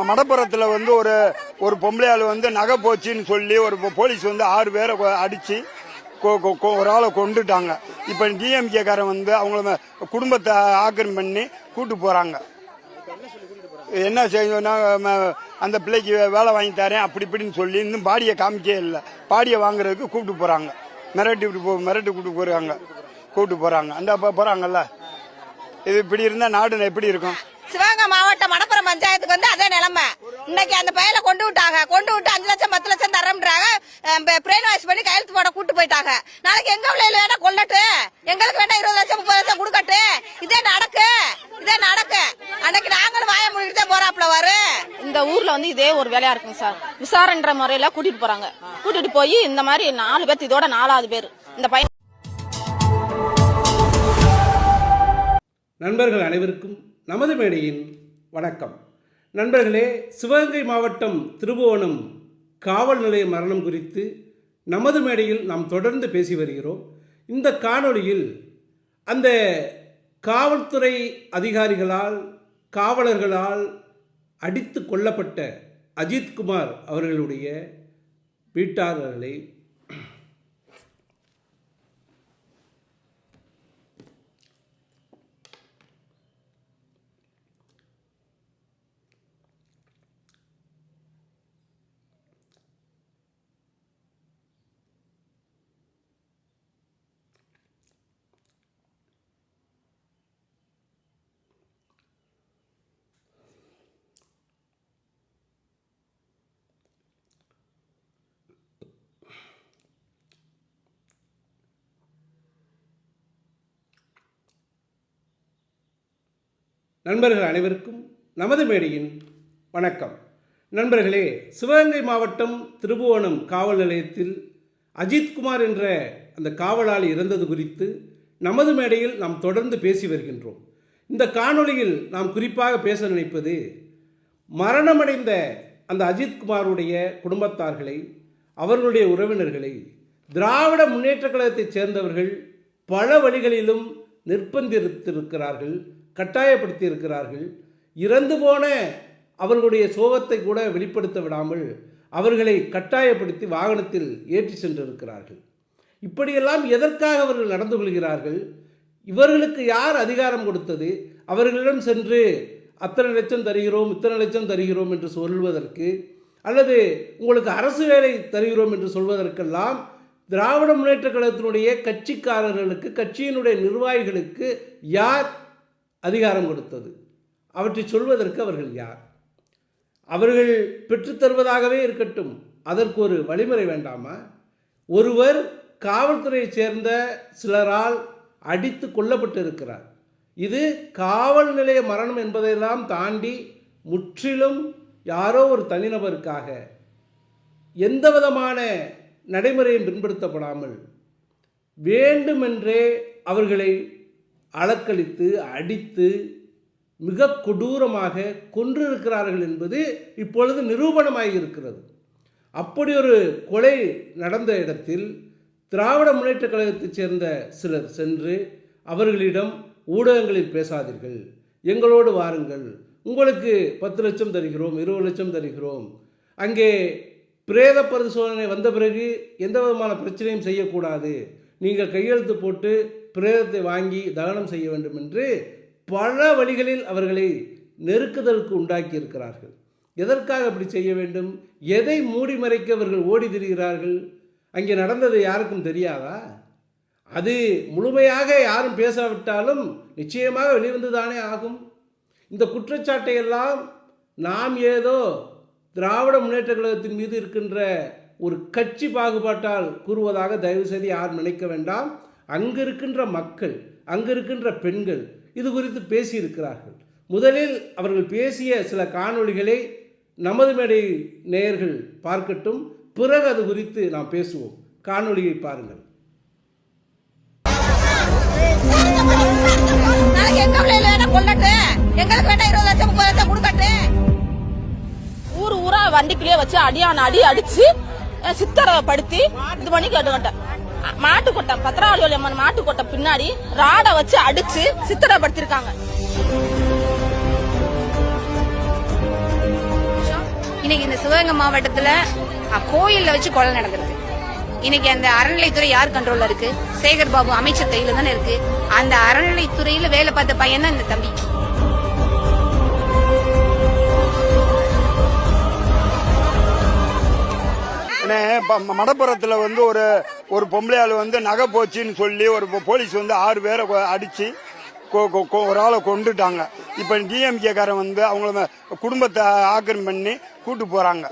மடப்புறத்தில் வந்து ஒரு பொம்பளையாள் வந்து நகை போச்சுன்னு சொல்லி ஒரு போலீஸ் வந்து 6 பேரை அடிச்சு ஒரு ஆளை கொண்டுட்டாங்க. இப்ப டிஎம்கே காரன் வந்து அவங்கள குடும்பத்தை ஆக்கிரமி பண்ணி கூட்டு போறாங்க. என்ன செய்யணும்னா அந்த பிள்ளைக்கு வேலை வாங்கி தரேன் அப்படி இப்படின்னு சொல்லி இன்னும் பாடியை காமிக்கவே இல்லை. பாடியை வாங்குறதுக்கு கூப்பிட்டு போறாங்க. மிரட்டி கூப்பிட்டு போறாங்க. அந்த போறாங்கல்ல. இது இப்படி இருந்தா நாடு எப்படி இருக்கும்? சிவகங்கை மாவட்டம் மடப்புறம் பஞ்சாயத்துக்கு வந்து அதே நிலைமை. இன்னைக்கு அந்த பையல கொண்டு விட்டு 5 லட்சம் 10 லட்சம் தரம்ன்றாங்க. பிரெயின் வாஷ் பண்ணி கையெழுத்து போட கூட்டு போயிட்டாங்க. நாளைக்கு எங்க பிள்ளைல வேணா கொள்ளட்டு, எங்களுக்கு வேணா 20 லட்சம் 30 லட்சம் கொடுக்கட்டு. இதே நடக்கு. அன்னைக்கு நாங்களும் வாய முடிக்கிட்டே போறாப்ல வரும். இந்த ஊர்ல வந்து இதே ஒரு வேலையா இருக்குங்க சார். விசாரன்ற முறையில கூட்டிட்டு போறாங்க. கூட்டிட்டு போய் இந்த மாதிரி 4 பேர், இதோட 4வது பேர் இந்த பையன். நண்பர்கள் அனைவருக்கும் நமது மேடையின் வணக்கம். நண்பர்களே, சிவகங்கை மாவட்டம் திருபுவனம் காவல் நிலைய மரணம் குறித்து நமது மேடையில் நாம் தொடர்ந்து பேசி வருகிறோம். இந்த காணொளியில் அந்த காவல்துறை அதிகாரிகளால் காவலர்களால் அடித்து கொல்லப்பட்ட அஜித்குமார் அவர்களுடைய வீட்டாளர்களை நண்பர்கள் அனைவருக்கும் நமது மேடையின் வணக்கம். நண்பர்களே, சிவகங்கை மாவட்டம் திருபுவனம் காவல் நிலையத்தில் அஜித்குமார் என்ற அந்த காவலாளி இறந்தது குறித்து நமது மேடையில் நாம் தொடர்ந்து பேசி வருகின்றோம். இந்த காணொளியில் நாம் குறிப்பாக பேச நினைப்பது மரணமடைந்த அந்த அஜித்குமாருடைய குடும்பத்தார்களை, அவர்களுடைய உறவினர்களை திராவிட முன்னேற்றக் கழகத்தைச் சேர்ந்தவர்கள் பல வழிகளிலும் நிர்பந்தித்திருக்கிறார்கள், கட்டாயப்படுத்தி இருக்கிறார்கள். இறந்து போன அவர்களுடைய சோகத்தை கூட வெளிப்படுத்த விடாமல் அவர்களை கட்டாயப்படுத்தி வாகனத்தில் ஏற்றி சென்றிருக்கிறார்கள். இப்படியெல்லாம் எதற்காக அவர்கள் நடந்து கொள்கிறார்கள்? இவர்களுக்கு யார் அதிகாரம் கொடுத்தது? அவர்களிடம் சென்று அத்தனை லட்சம் தருகிறோம், இத்தனை லட்சம் தருகிறோம் என்று சொல்வதற்கு, அல்லது உங்களுக்கு அரசு வேலை தருகிறோம் என்று சொல்வதற்கெல்லாம் திராவிட முன்னேற்றக் கழகத்தினுடைய கட்சிக்காரர்களுக்கு, கட்சியினுடைய நிர்வாகிகளுக்கு யார் அதிகாரம் கொடுத்தது? அவற்றை சொல்வதற்கு அவர்கள் யார்? அவர்கள் பெற்றுத்தருவதாகவே இருக்கட்டும், அதற்கு ஒரு வழிமுறை வேண்டாமா? ஒருவர் காவல்துறையைச் சேர்ந்த சிலரால் அடித்து கொல்லப்பட்டு இருக்கிறார். இது காவல் நிலைய மரணம் என்பதையெல்லாம் தாண்டி முற்றிலும் யாரோ ஒரு தனிநபருக்காக எந்த விதமான நடைமுறையும் பின்படுத்தப்படாமல் வேண்டுமென்றே அவர்களை அளக்களித்து அடித்து மிக கொடூரமாக கொன்றிருக்கிறார்கள் என்பது இப்பொழுது நிரூபணமாகி இருக்கிறது. அப்படி ஒரு கொலை நடந்த இடத்தில் திராவிட முன்னேற்றக் கழகத்தைச் சேர்ந்த சிலர் சென்று அவர்களிடம் ஊடகங்களில் பேசாதீர்கள், எங்களோடு வாருங்கள், உங்களுக்கு 10 லட்சம் தருகிறோம், 20 லட்சம் தருகிறோம், அங்கே பிரேத பரிசோதனை வந்த பிறகு எந்த விதமான பிரச்சனையும் செய்யக்கூடாது, நீங்கள் கையெழுத்து போட்டு பிரேதத்தை வாங்கி தகனம் செய்ய வேண்டும் என்று பல வழிகளில் அவர்களை நெருக்குதலுக்கு உண்டாக்கி இருக்கிறார்கள். எதற்காக அப்படி செய்ய வேண்டும்? எதை மூடி மறைக்க அவர்கள் ஓடி திரிகிறார்கள்? அங்கே நடந்தது யாருக்கும் தெரியாதா? அது முழுமையாக யாரும் பேசாவிட்டாலும் நிச்சயமாக வெளிவந்து தானே ஆகும். இந்த குற்றச்சாட்டையெல்லாம் நாம் ஏதோ திராவிட முன்னேற்ற கழகத்தின் மீது இருக்கின்ற ஒரு கட்சி பாகுபாட்டால் கூறுவதாக தயவு செய்து யாரும் நினைக்க வேண்டாம். அங்கு இருக்கின்ற மக்கள், அங்கு இருக்கின்ற பெண்கள் இது குறித்து பேசியிருக்கிறார்கள். முதலில் அவர்கள் பேசிய சில காணொளிகளை நமது மேடை நேயர்கள் பார்க்கட்டும், பிறகு அது குறித்து நாம் பேசுவோம். காணொளியை பாருங்கள். ஊர் ஊரா வண்டிக்குள்ளே வச்சு அடி அடிச்சு சித்தரப்படுத்தி இது பண்ணி கேட்டுக்கிட்டேன். மாட்டுக்கொட்டை பத்திராவளி அம்மன் மாட்டுக்கொட்டை பின்னாடி ராடை வச்சு அடிச்சு சித்திரப்படுத்திருக்காங்க. இன்னைக்கு இந்த சிவகங்கை மாவட்டத்துல கோயில்ல வச்சு கொலை நடந்திருக்கு. இன்னைக்கு அந்த அறநிலைத்துறை யார் கண்ட்ரோல்ல இருக்கு? சேகர் பாபு அமைச்சர் கையில தானே இருக்கு. அந்த அறநிலைத்துறையில வேலை பார்த்த பையன் தான் இந்த தம்பி. மடப்புறத்துல வந்து ஒரு பொம்பளையாள் வந்து நகை போச்சுன்னு சொல்லி ஒரு போலீஸ் வந்து 6 பேரை அடிச்சு ஒரு ஆளை கொண்டுட்டாங்க. இப்ப டிஎம்கே காரன் வந்து அவங்கள குடும்பத்தை ஆக்கிரமி பண்ணி கூட்டு போறாங்க.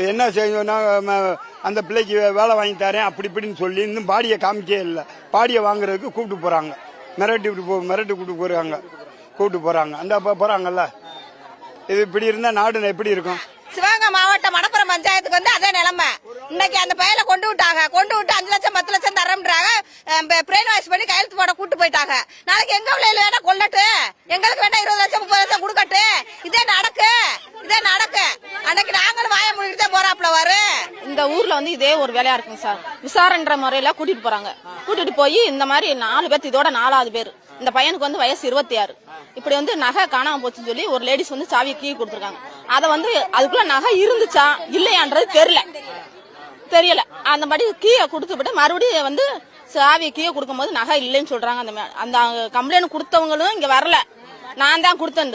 என்ன செய்யணும்னா அந்த பிள்ளைக்கு வேலை வாங்கி தரேன் அப்படி இப்படின்னு சொல்லி இன்னும் பாடியை காமிக்கவே இல்லை. பாடியை வாங்குறதுக்கு கூப்பிட்டு போறாங்க. மிரட்டி கூப்பிட்டு போறாங்க. அந்த போறாங்கல்ல. இது இப்படி இருந்தா நாடு எப்படி இருக்கும்? சிவகங்கை மாவட்டம் மடப்புறம் பஞ்சாயத்துக்கு வந்து அதே நிலைமை. இன்னைக்கு அந்த பையனை கொண்டு விட்டு 5 லட்சம் 10 லட்சம் தரம்ன்றாங்க. பிரெயின் வாஷ் பண்ணி கையெழுத்து போட கூட்டு போயிட்டாங்க. நாளைக்கு எங்க பிள்ளைல வேணா கொல்லட்டு, எங்களுக்கு வேணா 20 லட்சம் 30 லட்சம் கொடுக்கட்டு. இதே நடக்கு. அன்னைக்கு நாங்களும் வாய முடிக்கிட்டே போறாப்ல வரு. இந்த ஊர்ல வந்து இதே ஒரு வேலையா இருக்குங்க சார். விசாரன்ற முறையில கூட்டிட்டு போறாங்க. கூட்டிட்டு போய் இந்த மாதிரி 4 பேர், இதோட 4வது பேர். இந்த பையனுக்கு வந்து வயசு 26. இப்படி வந்து நகை காணாம போச்சுன்னு சொல்லி ஒரு லேடிஸ் வந்து சாவியை கீழே கொடுத்துருக்காங்க. அதை வந்து அதுக்குள்ள நகை இருந்துச்சா இல்லையான்றது தெரியல. அந்த மாதிரி கீழே கொடுத்துட்டு மறுபடியும் வந்து சாவியை கீழே கொடுக்கும் போது நகை இல்லைன்னு சொல்றாங்க. அந்த கம்ப்ளைண்ட் கொடுத்தவங்களும் இங்க வரல, நான் தான் கொடுத்தேன்.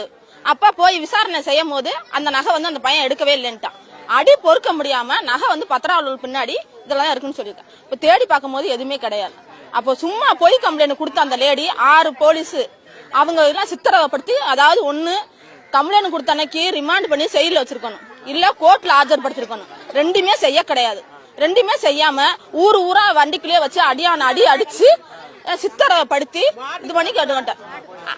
அப்ப போய் விசாரணை செய்யும் போது அந்த நகை வந்து அந்த பையன் எடுக்கவே இல்லைன்ட்டான். அடி பொறுக்க முடியாம நகை வந்து பத்திராவளவு பின்னாடி இதெல்லாம் இருக்குன்னு சொல்லியிருக்கேன். இப்ப தேடி பார்க்கும் போது எதுவுமே கிடையாது. அப்போ சும்மா போய் கம்ப்ளைண்ட் கொடுத்த அந்த லேடி 6 போலீஸ் அவங்க எல்லாம் சித்திரவப்படுத்தி, அதாவது ஒண்ணு கம்ப்ளைண்ட் கொடுத்த அன்னைக்கு ரிமாண்ட் பண்ணி செயல வச்சிருக்கணும், இல்ல கோர்ட்ல ஆஜர்படுத்திருக்கணும். ரெண்டுமே செய்ய கிடையாது. ரெண்டுமே செய்யாம ஊரா வண்டிக்குள்ளேயே வச்சு அடி அடிச்சு சித்திரவப்படுத்தி இது பண்ணி கேட்டுக்கிட்டேன்.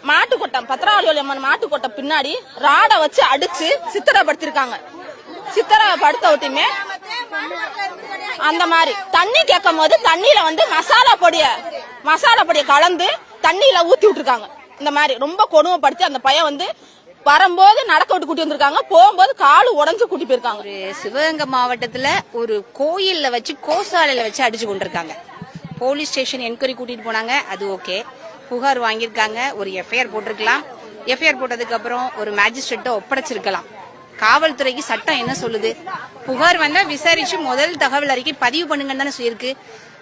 மாட்டுக்கொட்டம் பத்திராவளி அம்மன் மாட்டுக்கொட்டை பின்னாடி ராட வச்சு அடிச்சு சித்திரவப்படுத்திருக்காங்க. சித்திரவப்படுத்த விட்டுமே அந்த மாதிரி தண்ணி கேட்கும் போது தண்ணியில வந்து மசாலா பொடிய கலந்து தண்ணியில ஊத்தி விட்டுருக்காங்க. இந்த மாதிரி ரொம்ப கொடுமைப்படுத்தி அந்த பையன் வந்து வரும்போது நடக்க விட்டு கூட்டி வந்திருக்காங்க, போகும்போது காலு உடஞ்சு கூட்டி போயிருக்காங்க. சிவகங்கை மாவட்டத்துல ஒரு கோயில்ல வச்சு கோசாலையில வச்சு அடிச்சு கொண்டிருக்காங்க. போலீஸ் ஸ்டேஷன் என்கொயரி கூட்டிட்டு போனாங்க, அது ஓகே. புகார் வாங்கியிருக்காங்க, ஒரு எஃப்ஐஆர் போட்டிருக்கலாம். எஃப்ஐஆர் போட்டதுக்கு அப்புறம் ஒரு மேஜிஸ்ட்ரேட்டை ஒப்படைச்சிருக்கலாம். காவல்துறைக்கு சட்டம் என்ன சொல்லுது? புகார் வந்தா விசாரிச்சு முதல் தகவல் அறிக்கை பதிவு பண்ணுங்கன்னு தானே சொல்லியிருக்கு.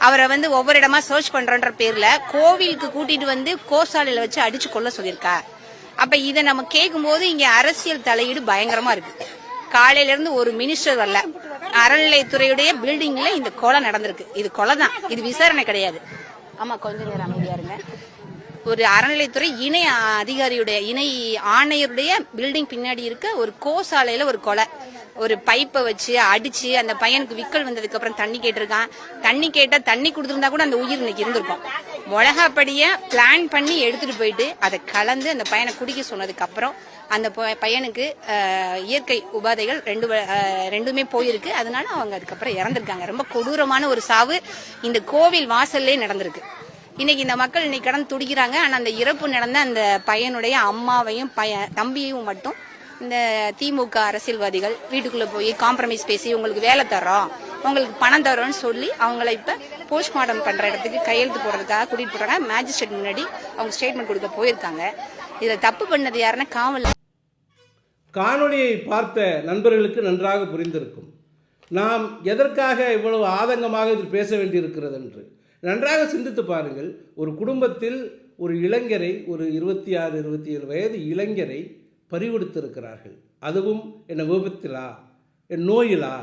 அவரை வந்து ஒவ்வொரு இடமா சர்ச் பண்றன்ற பேர்ல கோவிலுக்கு கூட்டிட்டு வந்து கோசாலையில வச்சு அடிச்சு கொள்ள சொல்லியிருக்கா. அப்ப இதை நம்ம கேட்கும் போது இங்க அரசியல் தலையீடு பயங்கரமா இருக்கு. காலையில இருந்து ஒரு மினிஸ்டர் வரல. அறநிலையத்துறையுடைய பில்டிங்ல இந்த கொலை நடந்திருக்கு. இது கொலை தான், இது விசாரணை கிடையாது. ஆமா, கொஞ்ச நேரம் அமைதியா இருங்க. ஒரு அறநிலையத்துறை இணை அதிகாரியுடைய இணை ஆணையருடைய பில்டிங் பின்னாடி இருக்க ஒரு கோசாலையில ஒரு கொலை. ஒரு பைப்பை வச்சு அடிச்சு அந்த பையனுக்கு விக்கல் வந்ததுக்கு அப்புறம் தண்ணி கேட்டிருக்கான். தண்ணி கேட்டா தண்ணி கொடுத்துருந்தா கூட அந்த உயிர் இன்னைக்கு இருந்திருக்கும். மிளகாப்படிய பிளான் பண்ணி எடுத்துட்டு போயிட்டு அதை கலந்து அந்த பையனை குடிக்க சொன்னதுக்கு அப்புறம் அந்த பையனுக்கு இயற்கை உபாதைகள் ரெண்டுமே போயிருக்கு. அதனால அவங்க அதுக்கப்புறம் இறந்திருக்காங்க. ரொம்ப கொடூரமான ஒரு சாவு இந்த கோவில் வாசல்லே நடந்திருக்கு. இன்னைக்கு இந்த மக்கள் இன்னைக்கு கடந்து துடிக்கிறாங்க. ஆனா அந்த இறப்பு நடந்த அந்த பையனுடைய அம்மாவையும் தம்பியையும் மட்டும் இந்த திமுக அரசியல்வாதிகள் வீட்டுக்குள்ள போய் காம்ப்ரமைஸ் பேசி உங்களுக்கு வேலை தரோம், உங்களுக்கு பணம் தரோம்னு சொல்லி அவங்கள இப்ப போஸ்ட்மார்ட்டம் பண்ற இடத்துக்கு கையெழுத்து போடுறதுக்காக கூட்டிட்டு போறாங்க. மேஜிஸ்ட்ரேட் முன்னாடி அவங்க ஸ்டேட்மெண்ட் கொடுக்க போயிருக்காங்க. இதை தப்பு பண்ணது யாருன்னா காவல். காணொளியை பார்த்த நண்பர்களுக்கு நன்றாக புரிந்திருக்கும் நாம் எதற்காக இவ்வளவு ஆதங்கமாக இதில் பேச வேண்டியிருக்கிறது என்று. நன்றாக சிந்தித்து பாருங்கள். ஒரு குடும்பத்தில் ஒரு இளைஞரை, ஒரு 26, 27 வயது இளைஞரை பறிகொடுத்திருக்கிறார்கள். அதுவும் என்ன விபத்திலா, என் நோயிலா,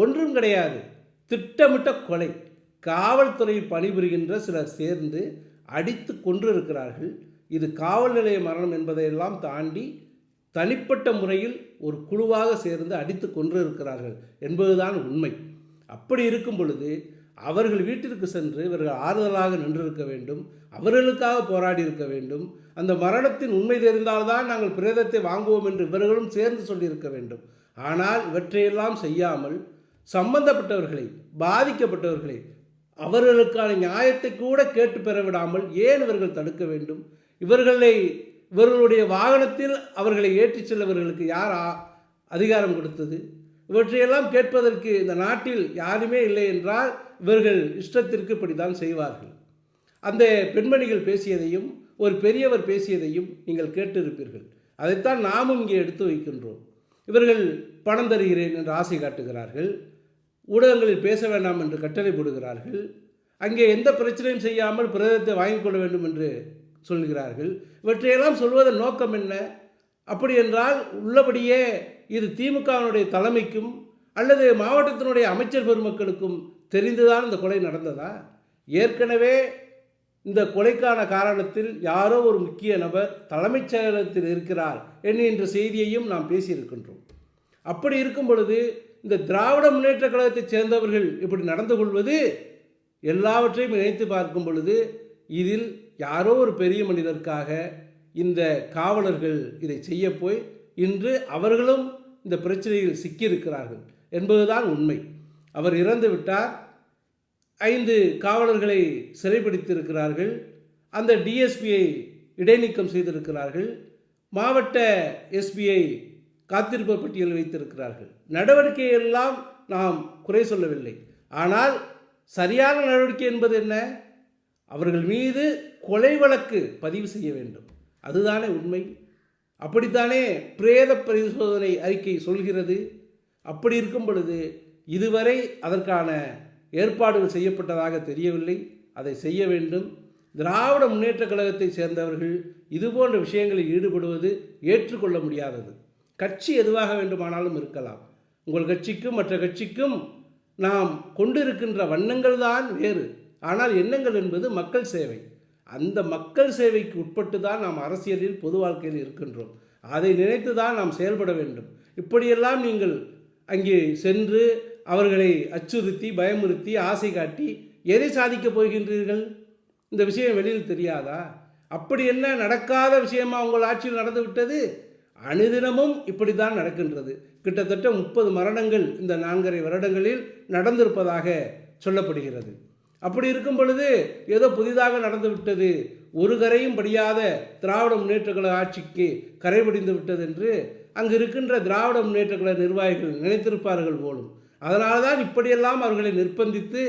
ஒன்றும் கிடையாது. திட்டமிட்ட கொலை. காவல்துறையில் பணிபுரிகின்ற சிலர் சேர்ந்து அடித்து கொன்றிருக்கிறார்கள். இது காவல் நிலைய மரணம் என்பதையெல்லாம் தாண்டி தனிப்பட்ட முறையில் ஒரு குழுவாக சேர்ந்து அடித்து கொன்றிருக்கிறார்கள் என்பதுதான் உண்மை. அப்படி இருக்கும் பொழுது அவர்கள் வீட்டிற்கு சென்று இவர்கள் ஆறுதலாக நின்றிருக்க வேண்டும், அவர்களுக்காக போராடி இருக்க வேண்டும். அந்த மரணத்தின் உண்மை தெரிந்தால்தான் நாங்கள் பிரேதத்தை வாங்குவோம் என்று இவர்களும் சேர்ந்து சொல்லியிருக்க வேண்டும். ஆனால் இவற்றையெல்லாம் செய்யாமல் சம்பந்தப்பட்டவர்களை, பாதிக்கப்பட்டவர்களை, அவர்களுக்கான நியாயத்தை கூட கேட்டு பெற விடாமல் ஏன் இவர்கள் தடுக்க வேண்டும்? இவர்களுடைய வாகனத்தில் அவர்களை ஏற்றிச் செல்லவர்களுக்கு யார் அதிகாரம் கொடுத்தது? இவற்றையெல்லாம் கேட்பதற்கு இந்த நாட்டில் யாருமே இல்லை என்றால் இவர்கள் இஷ்டத்திற்கு இப்படித்தான் செய்வார்கள். அந்த பெண்மணிகள் பேசியதையும் ஒரு பெரியவர் பேசியதையும் நீங்கள் கேட்டிருப்பீர்கள். அதைத்தான் நாமும் இங்கே எடுத்து வைக்கின்றோம். இவர்கள் பணம் தருகிறேன் என்று ஆசை காட்டுகிறார்கள், ஊடகங்களில் பேச வேண்டாம் என்று கட்டளை போடுகிறார்கள், அங்கே எந்த பிரச்சனையும் செய்யாமல் பிரதத்தை வாங்கிக் கொள்ள வேண்டும் என்று சொல்கிறார்கள். இவற்றையெல்லாம் சொல்வதன் நோக்கம் என்ன? அப்படி என்றால் உள்ளபடியே இது திமுகவினுடைய தலைமைக்கும் அல்லது மாவட்டத்தினுடைய அமைச்சர் பெருமக்களுக்கும் தெரிந்துதான் இந்த கொலை நடந்ததா? ஏற்கனவே இந்த கொலைக்கான காரணத்தில் யாரோ ஒரு முக்கிய நபர் தலைமைச் செயலகத்தில் இருக்கிறார் என்கின்ற செய்தியையும் நாம் பேசியிருக்கின்றோம். அப்படி இருக்கும் பொழுது இந்த திராவிட முன்னேற்ற கழகத்தைச் சேர்ந்தவர்கள் இப்படி நடந்து கொள்வது எல்லாவற்றையும் இணைத்து பார்க்கும் பொழுது இதில் யாரோ ஒரு பெரிய மனிதருக்காக இந்த காவலர்கள் இதை செய்ய போய் இன்று அவர்களும் இந்த பிரச்சனையில் சிக்கியிருக்கிறார்கள் என்பதுதான் உண்மை. அவர் இறந்து விட்டார். 5 காவலர்களை சிறைப்பிடித்திருக்கிறார்கள். அந்த டிஎஸ்பியை இடைநீக்கம் செய்திருக்கிறார்கள். மாவட்ட எஸ்பியை காத்திருப்பு பட்டியலில் வைத்திருக்கிறார்கள். நடவடிக்கையெல்லாம் நாம் குறை சொல்லவில்லை. ஆனால் சரியான நடவடிக்கை என்பது என்ன? அவர்கள் மீது கொலை வழக்கு பதிவு செய்ய வேண்டும். அதுதானே உண்மை. அப்படித்தானே பிரேத பரிசோதனை அறிக்கை சொல்கிறது. அப்படி இருக்கும் பொழுது இதுவரை அதற்கான ஏற்பாடுகள் செய்யப்பட்டதாக தெரியவில்லை. அதை செய்ய வேண்டும். திராவிட முன்னேற்ற கழகத்தை சேர்ந்தவர்கள் இதுபோன்ற விஷயங்களில் ஈடுபடுவது ஏற்றுக்கொள்ள முடியாதது. கட்சி எதுவாக வேண்டுமானாலும் இருக்கலாம். உங்கள் கட்சிக்கும் மற்ற கட்சிக்கும் நாம் கொண்டிருக்கின்ற வண்ணங்கள் தான் வேறு. ஆனால் எண்ணங்கள் என்பது மக்கள் சேவை. அந்த மக்கள் சேவைக்கு உட்பட்டு தான் நாம் அரசியலில் பொது வாழ்க்கையில் இருக்கின்றோம். அதை நினைத்து தான் நாம் செயல்பட வேண்டும். இப்படியெல்லாம் நீங்கள் அங்கே சென்று அவர்களை அச்சுறுத்தி பயமுறுத்தி ஆசை காட்டி எதை சாதிக்கப் போகின்றீர்கள்? இந்த விஷயம் வெளியில் தெரியாதா? அப்படி என்ன நடக்காத விஷயமா உங்கள் ஆட்சியில் நடந்துவிட்டது? அனுதினமும் இப்படி தான் நடக்கின்றது. கிட்டத்தட்ட 30 மரணங்கள் இந்த 4.5 வருடங்களில் நடந்திருப்பதாக சொல்லப்படுகிறது. அப்படி இருக்கும் பொழுது ஏதோ புதிதாக நடந்துவிட்டது, ஒரு கரையும் படியாத திராவிட முன்னேற்ற கழக ஆட்சிக்கு கரை படிந்து விட்டது என்று அங்கு இருக்கின்ற திராவிட முன்னேற்ற கழக நிர்வாகிகள் நினைத்திருப்பார்கள் போலும். அதனால தான் இப்படியெல்லாம் அவர்களை நிர்பந்தித்து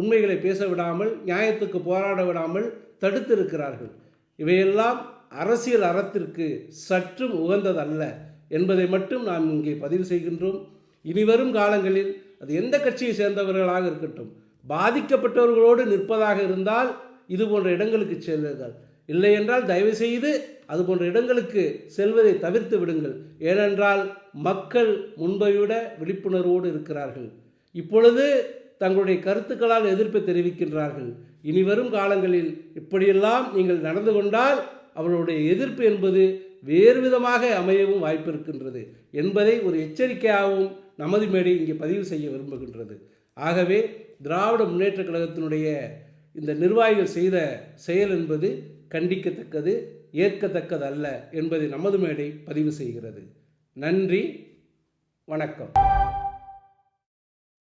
உண்மைகளை பேச விடாமல், நியாயத்துக்கு போராட விடாமல் தடுத்திருக்கிறார்கள். இவையெல்லாம் அரசியல் அறத்திற்கு சற்றும் உகந்ததல்ல என்பதை மட்டும் நாம் இங்கே பதிவு செய்கின்றோம். இனிவரும் காலங்களில் அது எந்த கட்சியை சேர்ந்தவர்களாக இருக்கட்டும், பாதிக்கப்பட்டவர்களோடு நிற்பதாக இருந்தால் இது போன்ற இடங்களுக்கு செல்லுங்கள். இல்லை என்றால் தயவு செய்து அது போன்ற இடங்களுக்கு செல்வதை தவிர்த்து விடுங்கள். ஏனென்றால் மக்கள் முன்பை விட விழிப்புணர்வோடு இருக்கிறார்கள். இப்பொழுது தங்களுடைய கருத்துக்களால் எதிர்ப்பை தெரிவிக்கின்றார்கள். இனி வரும் காலங்களில் இப்படியெல்லாம் நீங்கள் நடந்து கொண்டால் அவர்களுடைய எதிர்ப்பு என்பது வேறு விதமாக அமையவும் வாய்ப்பு இருக்கின்றது என்பதை ஒரு எச்சரிக்கையாகவும் நமது மேடை இங்கே பதிவு செய்ய விரும்புகின்றது. ஆகவே திராவிட முன்னேற்ற கழகத்தினுடைய இந்த நிர்வாகிகள் செய்த செயல் என்பது கண்டிக்கத்தக்கது, ஏற்கத்தக்கதல்ல என்பதை நமது மேடை பதிவு செய்கிறது. நன்றி, வணக்கம்.